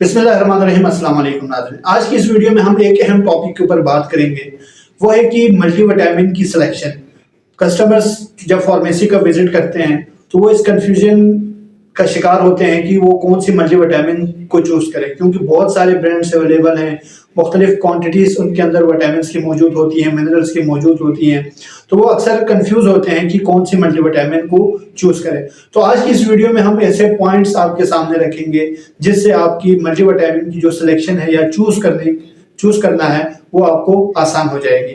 बिस्मिल्लाहिर्रहमानिर्रहीम। अस्सलाम वालेकुम नाज़रीन। आज की इस वीडियो में हम एक अहम टॉपिक के ऊपर बात करेंगे, वो है कि मल्टीविटामिन की सिलेक्शन। कस्टमर्स जब फार्मेसी का विजिट करते हैं तो वो इस कंफ्यूजन का शिकार होते हैं कि वो कौन सी मल्टीविटामिन को चूज करें, क्योंकि बहुत सारे ब्रांड्स अवेलेबल हैं, मुख्तलिफ क्वांटिटीज उनके अंदर विटामिन की मौजूद होती हैं, मिनरल्स की मौजूद होती हैं, तो वो अक्सर कंफ्यूज होते हैं कि कौन सी मल्टीविटामिन को चूज करें। तो आज की इस वीडियो में हम ऐसे पॉइंट्स आपके सामने रखेंगे जिससे आपकी मल्टीविटामिन की जो सिलेक्शन है या चूज करना है वो आपको आसान हो जाएगी।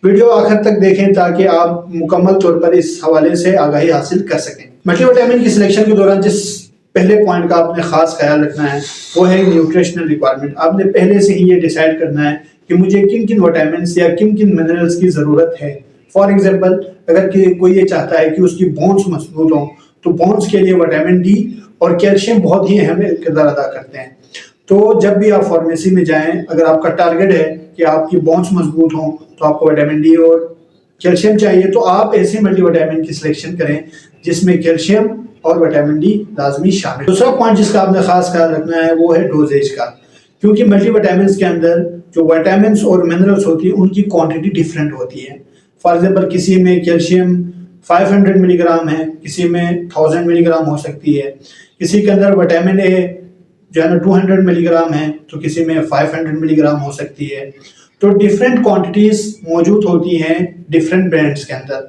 वीडियो आखिर तक देखें ताकि आप मुकम्मल तौर पर इस हवाले से आगाही हासिल कर सकें। मल्टीविटामिन की सिलेक्शन के दौरान जिस पहले पॉइंट का आपने खास ख्याल रखना है वो है न्यूट्रिशनल रिक्वायरमेंट। आपने पहले से ही ये डिसाइड करना है कि मुझे किन किन विटामिन या किन किन मिनरल्स की ज़रूरत है। फॉर एग्जांपल, अगर कोई ये चाहता है कि उसकी बोन्स मजबूत हों तो बोन्स के लिए विटामिन डी और कैल्शियम बहुत ही अहम किरदार अदा करते हैं। तो जब भी आप फार्मेसी में जाएं, अगर आपका टारगेट है कि आपकी बोन्स मजबूत हों तो आपको विटामिन डी और कैल्शियम चाहिए, तो आप ऐसे मल्टीविटामिन की सिलेक्शन करें जिसमें कैल्शियम और विटामिन डी लाजमी शामिल। दूसरा पॉइंट जिसका आपने खास ख्याल रखना है वो है डोजेज का, क्योंकि मल्टीविटामिन के अंदर जो विटामिन और मिनरल्स होती है उनकी क्वांटिटी डिफरेंट होती है। फॉर एग्जाम्पल, किसी में कैल्शियम 500 मिलीग्राम है, किसी में 1000 मिलीग्राम हो सकती है, किसी के अंदर विटामिन ए जो है ना 200 मिलीग्राम है तो किसी में 500 मिलीग्राम हो सकती है। तो डिफरेंट क्वांटिटीज मौजूद होती हैं डिफरेंट ब्रांड्स के अंदर।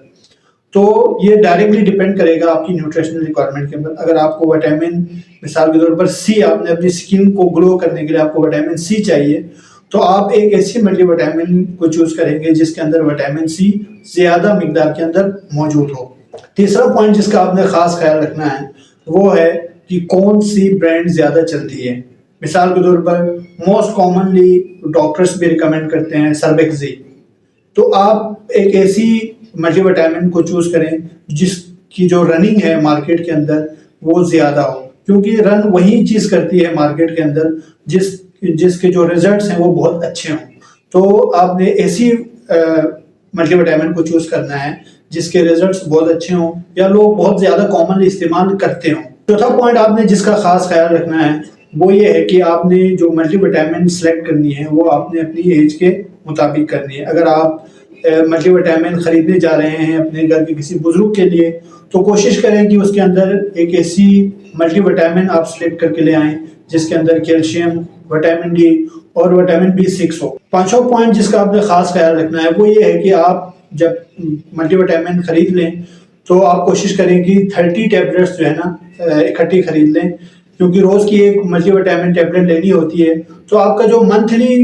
तो ये डायरेक्टली डिपेंड करेगा आपकी न्यूट्रिशनल रिक्वायरमेंट के ऊपर। अगर आपको विटामिन, मिसाल के तौर पर सी, आपने अपनी स्किन को ग्लो करने के लिए आपको विटामिन सी चाहिए, तो आप एक ऐसी मल्टीविटामिन को चूज करेंगे जिसके अंदर विटामिन सी ज्यादा मिकदार के अंदर मौजूद हो। तीसरा पॉइंट जिसका आपने खास ख्याल रखना है वो है कि कौन सी ब्रांड ज्यादा चलती है। मिसाल के तौर पर मोस्ट कॉमनली डॉक्टर्स भी रिकमेंड करते हैं सर्बेक्सी, तो आप एक ऐसी मल्टीविटामिन को चूज करें जिसकी जो रनिंग है मार्केट के अंदर वो ज्यादा हो, क्योंकि रन वही चीज करती है मार्केट के अंदर जिसके जो रिजल्ट्स हैं वो बहुत अच्छे हों। तो आपने ऐसी मल्टीविटामिन को चूज करना है जिसके रिजल्ट्स बहुत अच्छे हों या लोग बहुत ज्यादा कॉमनली इस्तेमाल करते हों। चौथा पॉइंट आपने जिसका खास ख्याल रखना है वो ये है कि आपने जो मल्टीविटामिन सेलेक्ट करनी है वो आपने अपनी एज के मुताबिक करनी है। अगर आप मल्टीविटामिन खरीदने जा रहे हैं अपने घर के किसी बुजुर्ग के लिए, तो कोशिश करें कि उसके अंदर एक ऐसी मल्टीविटामिन आप सेलेक्ट करके ले आएं जिसके अंदर कैल्शियम, विटामिन डी और विटामिन B6 हो। पांचवा पॉइंट जिसका आपने खास ख्याल रखना है वो ये है कि आप जब मल्टीविटामिन खरीद लें तो आप कोशिश करें कि 30 टैबलेट्स जो है ना इकट्ठी खरीद लें, क्योंकि रोज की एक मल्टीविटामिन टैबलेट लेनी होती है तो आपका जो मंथली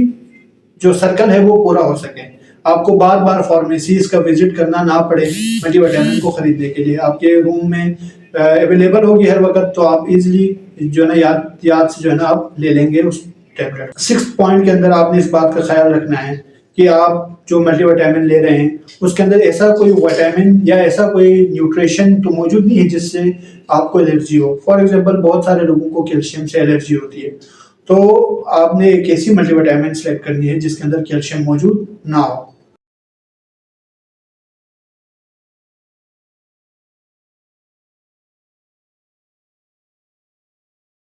जो सर्कल है वो पूरा हो सके, आपको बार बार फार्मेसीज का विजिट करना ना पड़े मल्टीविटामिन को खरीदने के लिए। आपके रूम में अवेलेबल होगी हर वक्त, तो आप इजीली जो है ना याद से जो है ना आप ले लेंगे उस टैबलेट। सिक्स्थ पॉइंट के अंदर आपने इस बात का ख्याल रखना है कि आप जो मल्टीविटामिन ले रहे हैं उसके अंदर ऐसा कोई विटामिन या ऐसा कोई न्यूट्रिशन तो मौजूद नहीं है जिससे आपको एलर्जी हो। फॉर एग्जांपल, बहुत सारे लोगों को कैल्शियम से एलर्जी होती है, तो आपने एक ऐसी मल्टीविटामिन सेलेक्ट करनी है जिसके अंदर कैल्शियम मौजूद ना हो।